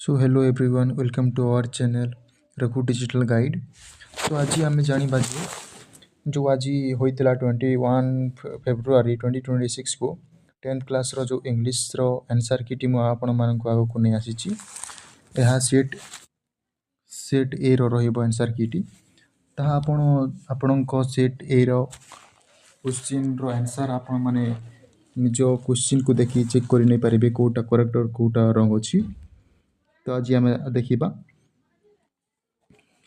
So hello everyone, welcome to our channel Raghu digital guide. तो आज आम जाना जे जो आज होता 21 फेब्रुआरी 2026 को 10th क्लास रो जो इंग्लिश रो आंसर की टीम आपण मानक आगक नहीं आसी सेट ए रो रहिबो आंसर कीटी ताहा आपण सेट ए रो क्वेश्चन रो आंसर आपण माने निज क्वेश्चन को देखि चेक कर नहीं पारे कोटा करेक्ट और कोटा रंग अच्छी। तो आज आम देखा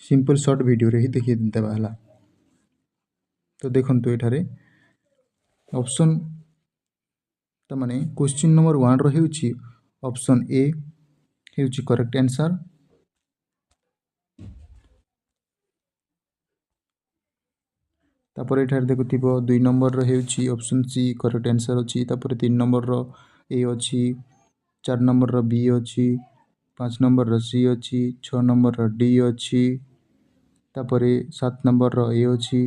सिंपल शॉर्ट वीडियो रे ही देखी देवा हला। तो देखंतु एठारे ऑप्शन त माने क्वेश्चन नंबर 1 रो हेउची ऑप्शन ए हेउची करेक्ट आंसर। तापर एठारे देखुथिबो 2 नंबर रो हेउची ऑप्शन सी करेक्ट आंसर अछि। तापर 3 नंबर रो ए अछि, 4 नंबर रो बी अछि, 5 नंबर रो सी अछि, 6 नंबर रो डी अछि, तापर 7 नंबर रो ए अछि,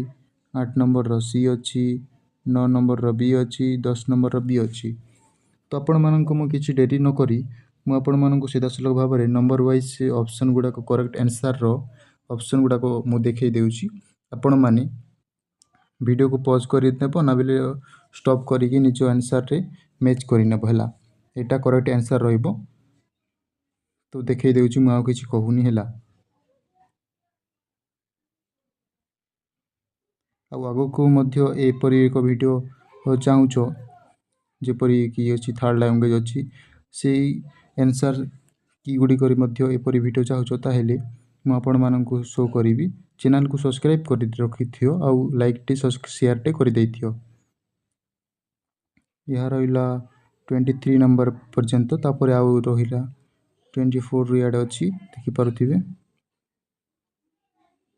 8 नंबर रो सी अछि, 9 नंबर रो बी अछि, 10 नंबर रो बी अछि। तो आपण मानक मु किछि डेरी न करी मु आपण मानक सीधा सलग भाव रे नंबर वाइज ऑप्शन गुडा को करेक्ट आंसर रो ऑप्शन गुडा को मु देखै देउची। आपण माने वीडियो को पॉज करि नेबो ना बेले स्टॉप करिकि निज आंसर रे मैच करि नेबो हला। एटा करेक्ट आंसर रहइबो। तो देखै देउची मु आ किछि कहूनी हला। आगो को मध्य एपरी एक वीडियो चाहूचो जेपरी कि अछि थर्ड लैंग्वेज अछि से आंसर की गुडी करी मध्य एपरी वीडियो चाहूचो ताहेले मु आपण माननकु शो करिवि। चैनल को सब्सक्राइब करि रखिथियो आउ लाइक टे शेयर टे करि दैथियो। यह रहिला 23 नंबर पर्यंत तापर आउ रहिला 24 रियाड अछि देखि पारुथिबे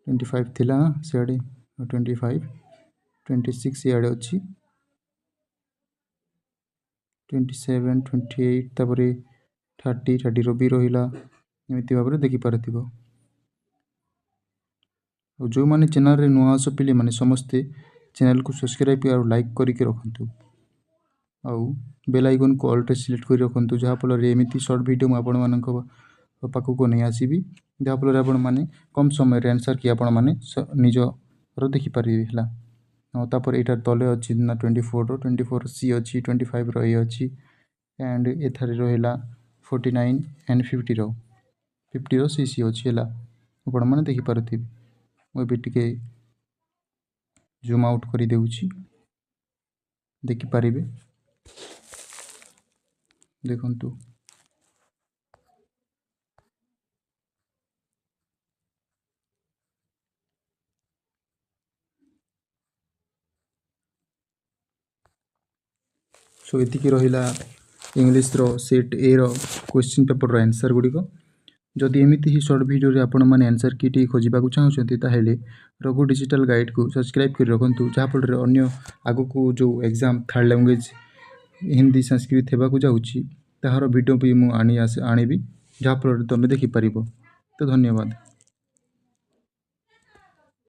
25 थिला सेडी 25 26 याड अछि 27 28 तापर 30 रो भी रहिला एमिति भाबरे देखि पारुथिबो। जो माने चैनल रे नुआ आसो पिले माने समस्ते चैनल को सब्सक्राइब और लाइक करके रखंतु आउ बेल आइकन को ऑल टे सिलेक्ट कर रखंतु जहा फल रे एमिति शॉर्ट वीडियो आपण मानक पाखु को नहीं आसीबी जहा फल रे आपण माने कम समय रे आंसर की आपण माने निज रो देखि पारिबे हला। तापर एटा तले अछि ना 24 सी अछि 25 रो ए अछि एंड एथारे रहला 49 एंड 50 रो सी सी अछि हला आपण माने देखि पारुथिबे। मु भी टिके जूम आउट करी देउची देखि पारिबे देखंतु। सो एतिकी रहिला इंग्लिश रो सेट ए रो क्वेश्चन पेपर रो आंसर गुडी को। जदि एमिति ही शॉर्ट वीडियो रे आपण माने आंसर कीटी खोजिबा को चाहउछंती ताहेले रघु डिजिटल गाइड को सब्सक्राइब कर रखंतु जहा फल रे अन्य आगो को जो exam third language Hindi Sanskrit हेबा को जाउची ताहार वीडियो भी मु आनीबी जहा फल रे तमे देखि परिबो। तो धन्यवाद।